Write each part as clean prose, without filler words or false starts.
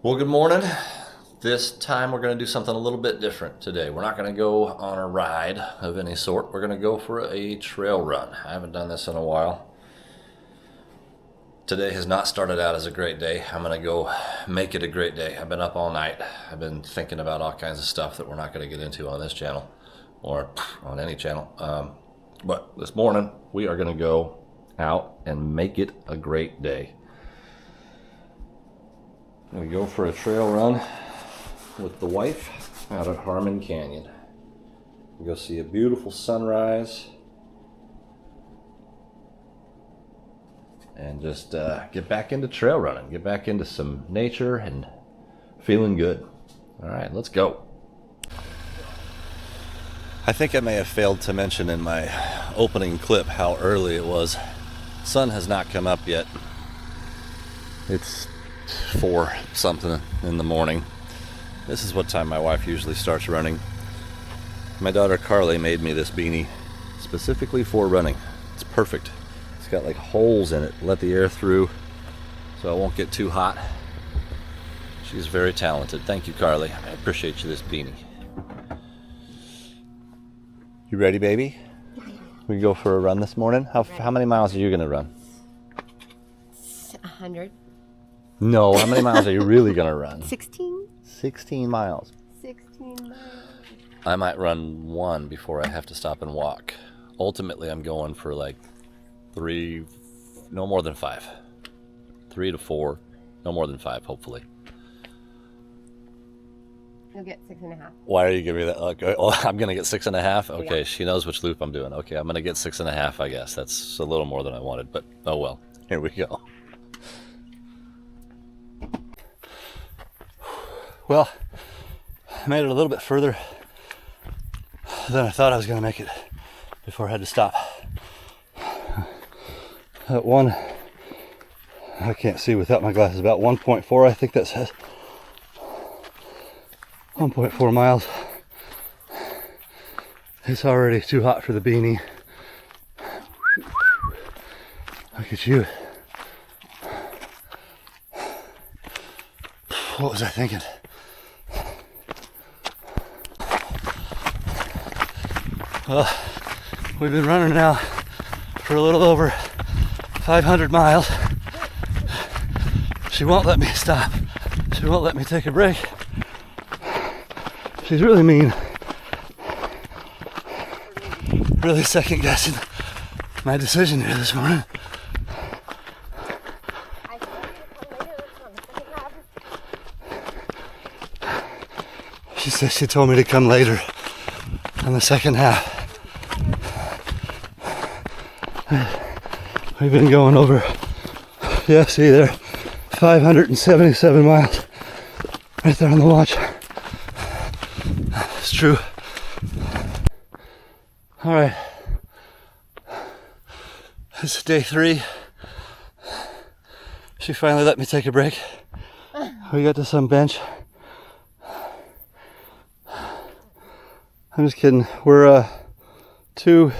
Well, good morning. This time we're going to do something a little bit different today. We're not going to go on a ride of any sort. We're going to go for a trail run. I haven't done this in a while. Today has not started out as a great day. I'm going to go make it a great day. I've been up all night. I've been thinking about all kinds of stuff that we're not going to get into on this channel or on any channel. But this morning we are going to go out and make it a great day. We go for a trail run with the wife out at Harmon Canyon. We go see a beautiful sunrise and just get back into trail running, get back into some nature and feeling good. All right, let's go. I think I may have failed to mention in my opening clip how early it was. Sun has not come up yet. It's 4 something in the morning. This is what time my wife usually starts running. My daughter Carly made me this beanie specifically for running. It's perfect. It's got like holes in it, let the air through so I won't get too hot. She's very talented. Thank you, Carly. I appreciate you this beanie. You ready, baby? We go for a run this morning. How many miles are you gonna run? 100. No, how many miles are you really gonna run? 16. 16 miles. 16 miles. I might run 1 before I have to stop and walk. Ultimately, I'm going for like 3, no more than 5. 3 to 4, no more than 5, hopefully. You'll get 6.5. Why are you giving me that look? Oh, I'm gonna get 6.5? Okay, Yeah. She knows which loop I'm doing. Okay, I'm gonna get 6.5, I guess. That's a little more than I wanted, but oh well. Here we go. Well, I made it a little bit further than I thought I was going to make it before I had to stop. At one, I can't see without my glasses, about 1.4, I think that says. 1.4 miles. It's already too hot for the beanie. Look at you. What was I thinking? Well, we've been running now for a little over 500 miles. She won't let me stop. She won't let me take a break. She's really mean. Really second guessing my decision here this morning. She said she told me to come later on the second half. We've been going over, yeah, see there, 577 miles right there on the watch. It's true. All right, this is day 3. She finally let me take a break. We got to some bench. I'm just kidding. We're 2,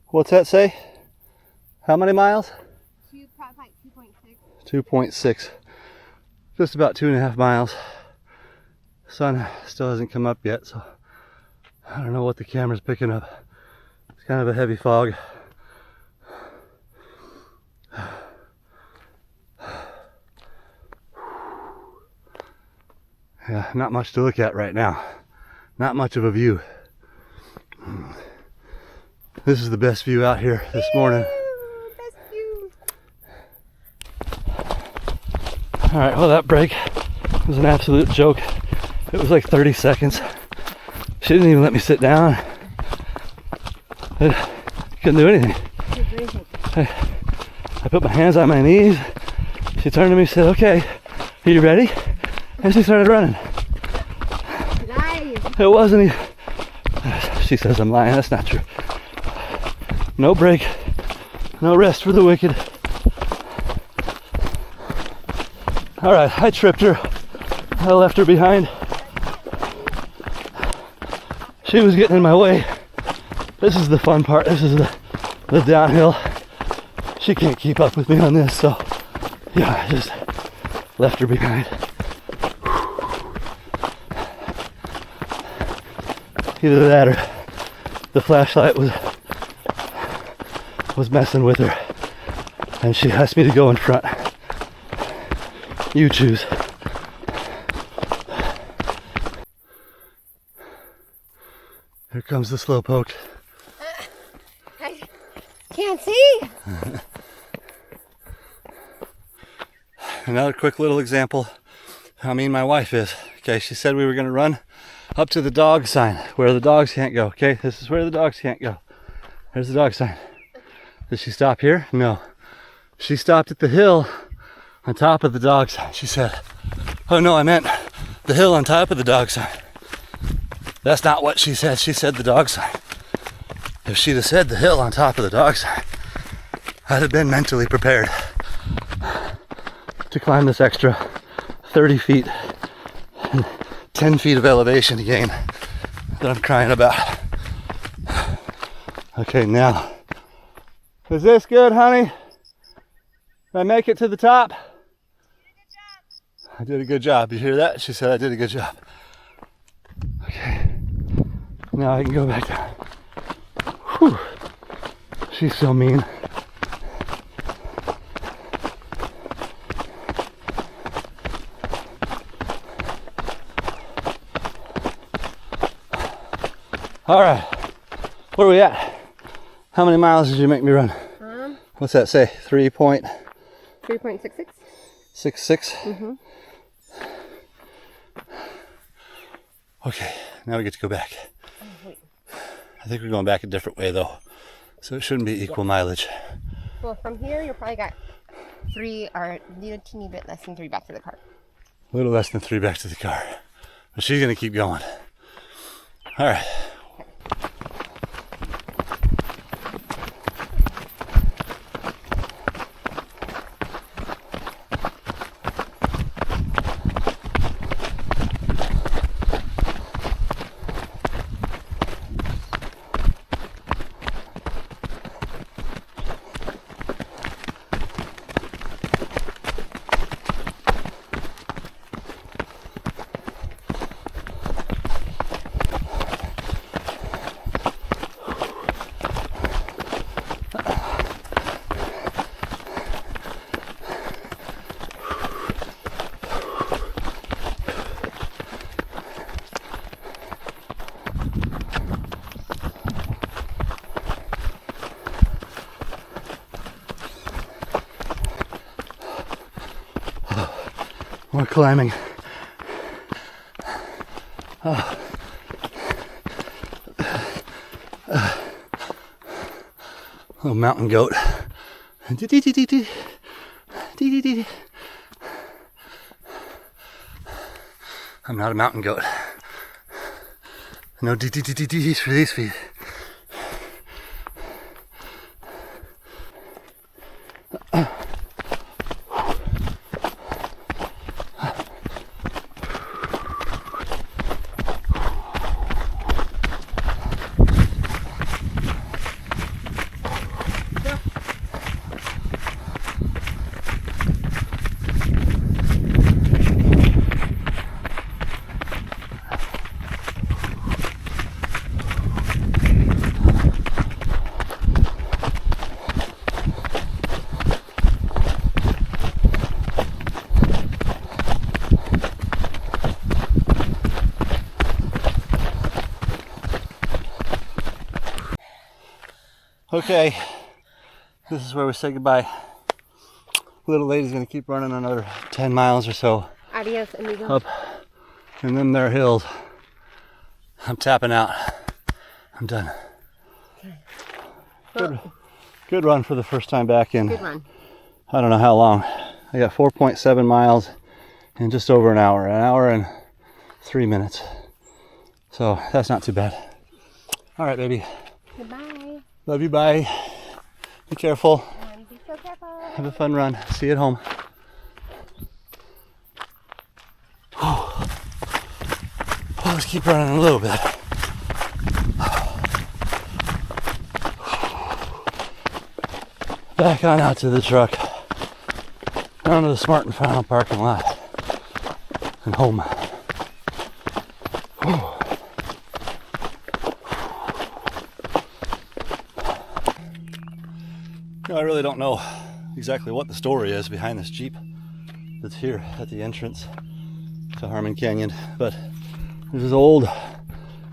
what's that say? How many miles? 2.6. Just about 2.5 miles. Sun still hasn't come up yet, so I don't know what the camera's picking up. It's kind of a heavy fog. Yeah, not much to look at right now. Not much of a view. This is the best view out here this morning. Best view. All right, well, that break was an absolute joke. It was like 30 seconds. She didn't even let me sit down. I couldn't do anything. I put my hands on my knees. She turned to me and said, "Okay, are you ready?" And she started running. It wasn't even. She says I'm lying. That's not true. No break. No rest for the wicked. All right, I tripped her. I left her behind. She was getting in my way. This is the fun part. This is the downhill. She can't keep up with me on this, so yeah, I just left her behind. Either that or the flashlight was messing with her, and she asked me to go in front. You choose. Here comes the slowpoke. I can't see. Another quick little example how mean my wife is. Okay, she said we were going to run up to the dog sign where the dogs can't go. Okay, this is where the dogs can't go. There's the dog sign. Did she stop here? No. She stopped at the hill on top of the dog sign. She said, oh no, I meant the hill on top of the dog sign. That's not what she said. She said the dog sign. If she'd have said the hill on top of the dog sign, I'd have been mentally prepared to climb this extra 30 feet and 10 feet of elevation again that I'm crying about. Okay, now, is this good, honey? Did I make it to the top? I did a good job. You hear that? She said I did a good job. Okay, now I can go back down. Whew. She's so mean. All right, where are we at? How many miles did you make me run? What's that say? 3.66. 66? Mm-hmm. Okay, now we get to go back. Oh, wait. I think we're going back a different way though, so it shouldn't be equal mileage. Well, from here, you'll probably got 3 or a teeny bit less than 3 back to the car. A little less than 3 back to the car, but she's gonna keep going. All right. More climbing. Oh. Little mountain goat. I'm not a mountain goat. No DDDDs for these feet. Okay, this is where we say goodbye. Little lady's gonna keep running another 10 miles or so. Adios, amigo. Up and then there are hills. I'm tapping out. I'm done. Okay. Good run for the first time back in. Good run. I don't know how long. I got 4.7 miles in just over an hour and 3 minutes. So that's not too bad. All right, baby. Goodbye. Love you, bye. Be careful. Be so careful. Have a fun run. See you at home. Let's keep running a little bit. Back on out to the truck. Down to the Smart and Final parking lot. And home. really don't know exactly what the story is behind this Jeep that's here at the entrance to Harmon Canyon, but there's this old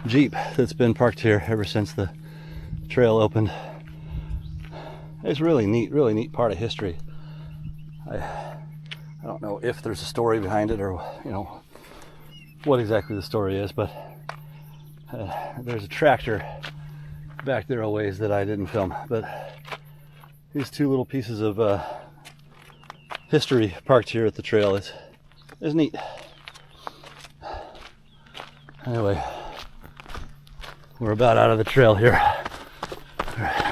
Jeep that's been parked here ever since the trail opened. It's really neat part of history. I don't know if there's a story behind it or, you know, what exactly the story is, but there's a tractor back there a ways that I didn't film, but these two little pieces of history parked here at the trail is neat. Anyway, we're about out of the trail here.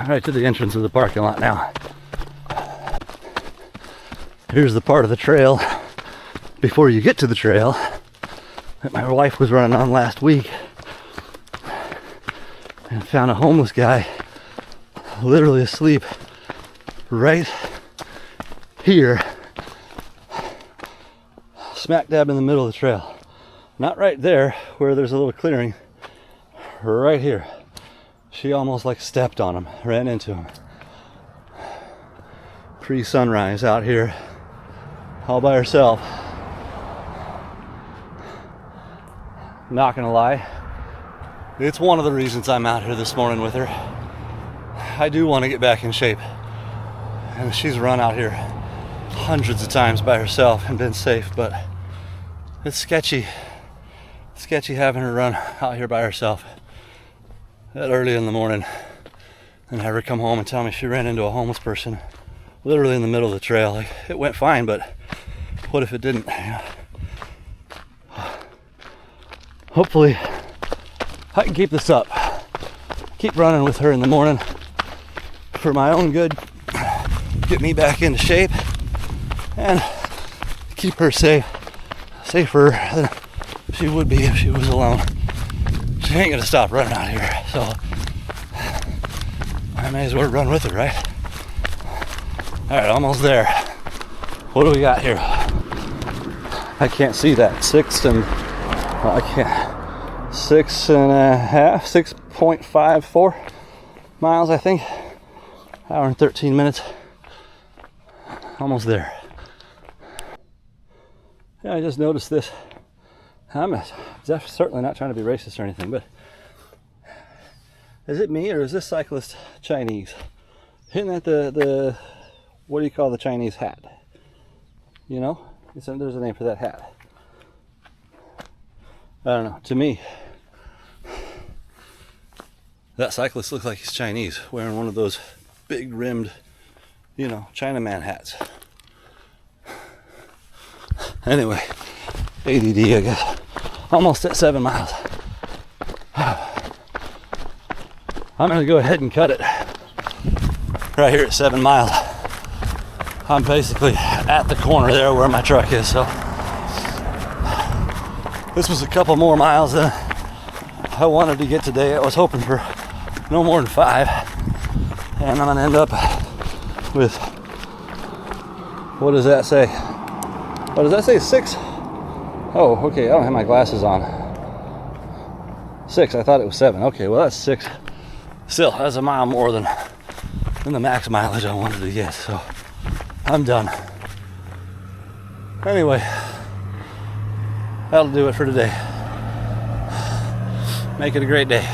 Right to the entrance of the parking lot now. Here's the part of the trail before you get to the trail that my wife was running on last week and found a homeless guy literally asleep right here, smack dab in the middle of the trail. Not right there where there's a little clearing, right here. She almost like stepped on him, ran into him. Pre-sunrise out here, all by herself. Not gonna lie, it's one of the reasons I'm out here this morning with her. I do want to get back in shape. And she's run out here hundreds of times by herself and been safe, but it's sketchy. Sketchy having her run out here by herself that early in the morning and have her come home and tell me she ran into a homeless person literally in the middle of the trail. Like, it went fine, but what if it didn't? Hopefully I can keep this up. Keep running with her in the morning for my own good. Get me back into shape and keep her safer than she would be if she was alone. She ain't gonna stop running out here, so I may as well run with her, right? Alright, almost there. What do we got here? I can't see that. 6.54 miles, I think. Hour and 13 minutes. Almost there. Yeah, I just noticed this. I'm certainly not trying to be racist or anything, but is it me or is this cyclist Chinese? Hitting at the what do you call the Chinese hat? You know? There's a name for that hat. I don't know. To me, that cyclist looks like he's Chinese, wearing one of those big rimmed, you know, Chinaman hats. Anyway, ADD, I guess. Almost at 7 miles. I'm gonna go ahead and cut it right here at 7 miles. I'm basically at the corner there where my truck is, so this was a couple more miles than I wanted to get today. I was hoping for no more than 5, and I'm gonna end up with, what does that say? Oh, does that say 6? Oh, okay, I don't have my glasses on. 6, I thought it was 7. Okay, well that's 6. Still, that's a mile more than the max mileage I wanted to get, so I'm done. Anyway, that'll do it for today. Make it a great day.